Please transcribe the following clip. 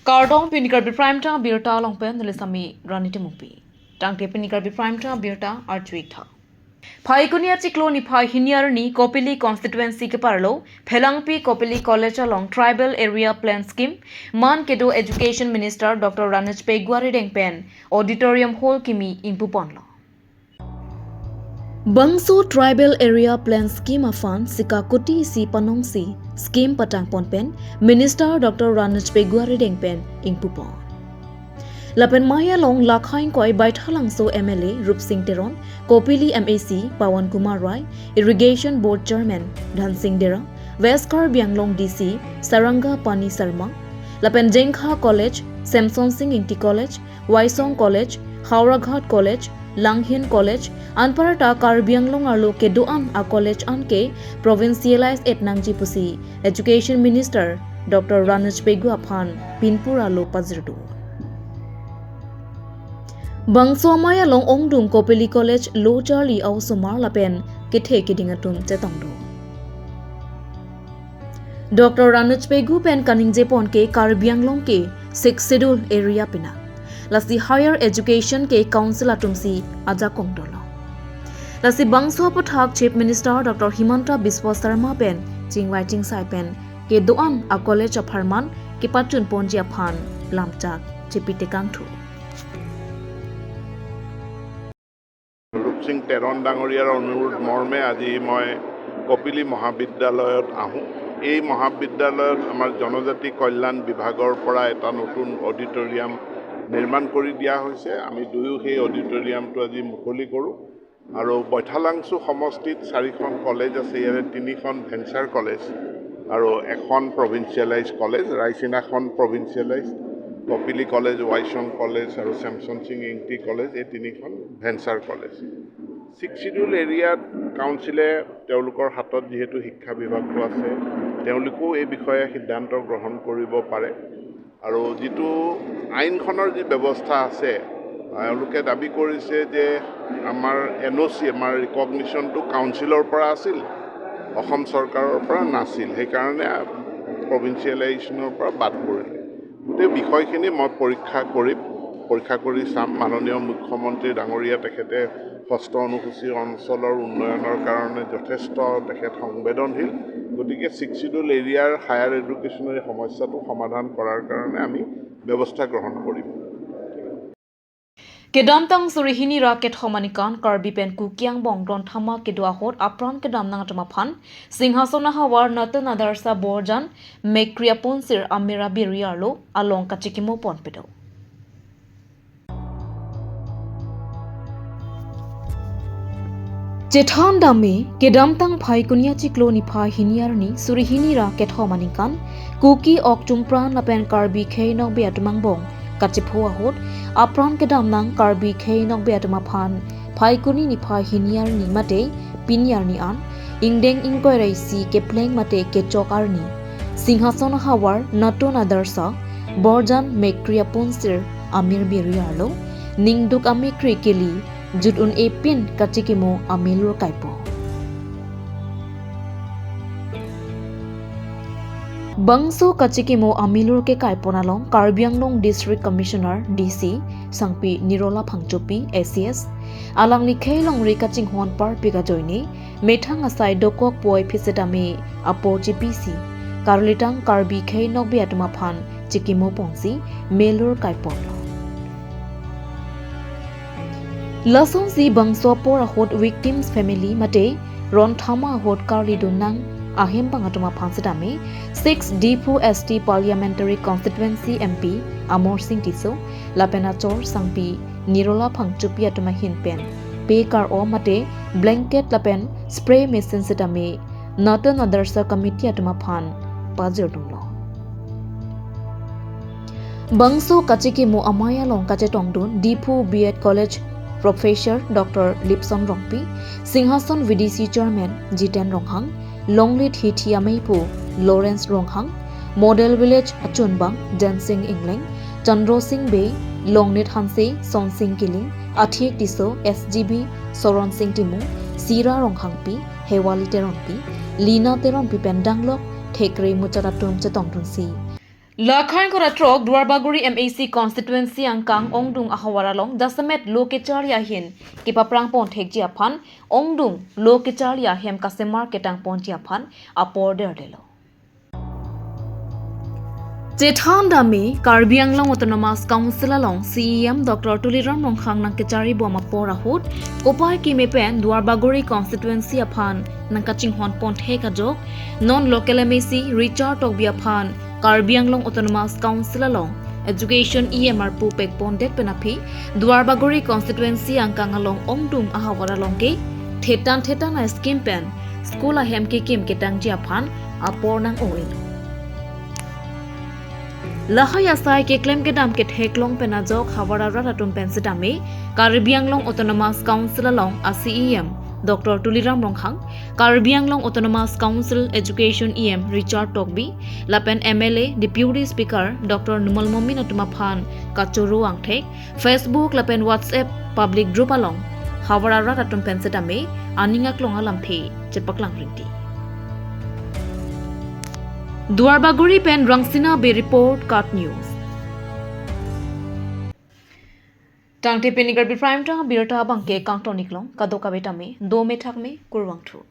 Kardong Pinikar Prime Time Birta Longpen Lisami Ranitimupi. Tangte Pinikar Prime Time Birta Archwita. Paikunia Chiklo ni Pai Hiniarni Kopili constituency ke parlo, Pelangpi Kopili College along Tribal Area Plan Scheme, Man Kedo Education Minister Dr. Ranaj Pegwari Dengpen, Auditorium Hall Kimi Impuponlo. Bangso Tribal Area Plan Scheme Afan Sikakuti Si Panongsi Scheme Patang Ponpen Minister Dr. Ranaj Pegwari Dengpen Ingpupon Lapen Maya Long Lakhain Koi Baithalangso MLA Rup Singh Teron Kopili MAC Pawan Kumar Rai Irrigation Board Chairman Dhan Singh Dera West Karbi Anglong DC Saranga Pani Sarma Lapen Jengkha College Samson Singh Inti College Waisong College Hauraghat College Langhin College Anparata Karbi Anglong Arlo ke doan a college anke provincialized etnangji pusi Education Minister Dr. Ranaj Pegwari Phan Pinpura lo pazirdu Bangso Maya Long Ongdung Kopili College Lo Charlie Au Sumar Lapen Kethe Kidingatum Chetongdo Dr. Ranaj Pegwari Pen Kaning Jepon ke Karbi Anglong ke 6 schedule area pina Lasi Higher Education ke Council Atumsi Aja Kongdolo Lasi Bangso Pathak Chief Minister Dr. Himanta Biswa Sarma Pen Jingwai Jingsai Pen ke doan a College of Harman ke Patun Ponji Aphan Lamchak Chipite Kangthu Rup Singh Teron Dangoriar Onurud Morme আজি মই কপিলি মহাবিদ্যালয়ত আহো এই মহাবিদ্যালয়ত আমাৰ জনজাতি কল্যাণ বিভাগৰ পৰা এটা নতুন অডিটৰিয়াম নিৰ্মাণ কৰি দিয়া হৈছে আমি দুয়ো সেই অডিটৰিয়ামটো আজি মুকলি কৰো আৰু বৈঠালাংছু সমষ্টিত 4খন কলেজ আছে ইয়াৰে 3খন ভেঞ্চাৰ কলেজ আৰু এখন প্ৰভিন্সিয়েলাইজ কলেজ ৰাইচিনাখন প্ৰভিন্সিয়েলাইজ কপিলি কলেজ ওয়াইসং কলেজ আৰু স্যামসন সিং ইংটি কলেজ এই 3খন ভেঞ্চাৰ কলেজ 6 শিডিউল এৰিয়াত কাউন্সিলে তেওঁলোকৰ হাতত যেহেতু শিক্ষা বিভাগটো আছে তেওঁলোকো এই বিষয়ে সিদ্ধান্ত গ্ৰহণ কৰিব পাৰে আৰু যেটো আইনখনৰ যি ব্যৱস্থা আছে তেওঁলোকে দাবী কৰিছে যে আমাৰ এনওসি আমাৰ ৰিকগনিশ্যনটো কাউন্সিলৰ পৰা আছিল অসম চৰকাৰৰ পৰা নাছিল সেই কাৰণে প্ৰভিন্সিয়েলাইজেশ্যনৰ পৰা বাদ পৰিলে গোটেই বিষয়খিনি মই পৰীক্ষা কৰি চাম মাননীয় মুখ্যমন্ত্ৰী ডাঙৰীয়া তেখেতে ষষ্ঠ অনুসূচী অঞ্চলৰ উন্নয়নৰ কাৰণে যথেষ্ট তেখেত সংবেদনশীল গতিকে 6 শিডিউল এৰিয়াৰ হায়াৰ এডুকেশ্যনৰ সমস্যাটো সমাধান কৰাৰ কাৰণে আমি ব্যৱস্থা গ্ৰহণ কৰিম Kedamtang surihini raket homanikan Karbi pen kukiang bongdon thama kedua apran kedamnang atmaphan singhasona hawar natan adarsa borjan mekria ponsir amira biriarlo along kachikimo ponpedo Jethan dame kedamtang phai kunia chiklo ni phai hiniarni surihini raket homanikan kuki oktumpran lapen Karbi kheinok beatmang bong Kachipua hot apron kedamnang Karbi kheinok beatma phan phaikuni ni phai hiniar ni mate pinyar ni an ingdeng ingkoirai si ke pleng mate ke chokarni singhason hawar naton adarsa borjan mekria ponsir amir biriarlo ningduk amikri keli judun epin kachikimo amilur kaipo Bangso Kachikimo Amilur ke Kaiponalong Karbi Anglong District Commissioner DC Sangpi Nirola Phangchopi ACS Alang ni Khailong Ri Kachinghon Par Piga Joini Methang Asai Dokok Poi Phisetame Apo GPC Karlitang Karbi Khainok Biatma Phan Chikimo Pongsi Melur Kaipon Lasong si Bangso Por Hot Victims Family Mate Ron Thama Hot Karli Dunang Ahim Pangatuma Pansadame 6 Dipu ST Parliamentary Constituency MP Amor Singh Tiso Lapenachor Sangpi Nirola Phangchupi Atuma Hinpen Pekar O Mate Blanket Lapen Spray Machine Setame Northern Adarsa Committee Atuma Phan Pazirdulo Bangso Kachikimo Amaya Long Kachetongdun Dipu B.Ed College Professor Dr. Lipson Rongpi Singhason VDC Chairman Jiten Ronghang Longlit Hitia Meipu Lawrence Ronghang Model Village Achunbang Dancing England Chandro Singh Bay Longlit Hanse Son Singh Kiling Athik Tiso SGB Soron Singh Timu Sira Ronghang Pi Hewali Teron Pi Lina Teron Pi Pendanglok Thekre Mucharatum Chetongtunsi Lakhain kora trok Duarbaguri MAC constituency ang kang ongdung ahawaralong dasamet lokecharya hin kipaprang pon thekjia phan ongdung lokecharya hem kasemar ketang pontia phan aporder delo. Jethan dami Karbi Anglong Autonomous Council along CEM Dr. Tuliram Rongkhang nang kechari boma pora hut kopai kimepen Duarbaguri constituency aphan nang kaching hon pon theka jok non local MAC Richard Tokbia phan Karbi Anglong Autonomous Council along Education EMR Pupek Pondet Penapi Duarbaguri constituency angkang along ongdung ahawara longke thetan na scheme pen school ahem ke kim ketang jia phan apor nang oil Lahaya sai ke claim ke dam ke theklong penajok hawara ratum pensidami Karbi Anglong Autonomous Council along ACEM Dr. Tuliram Rongkhang Karbi Anglong Autonomous Council Education EM Richard Tokbi Lapen MLA Deputy Speaker Dr. Numal Momin Atuma Phan Kachuru Angthek Facebook Lapen WhatsApp Public Group along hawara ratum pensidami aninga klong alamthi chepaklang ringti Duarbaguri pen Rangsina Bay Report Cut News. Tangte Penigar Prime Tang Birta Banke Kangtoniklong Kadoka Betame Do Methak me Kurwang Thu.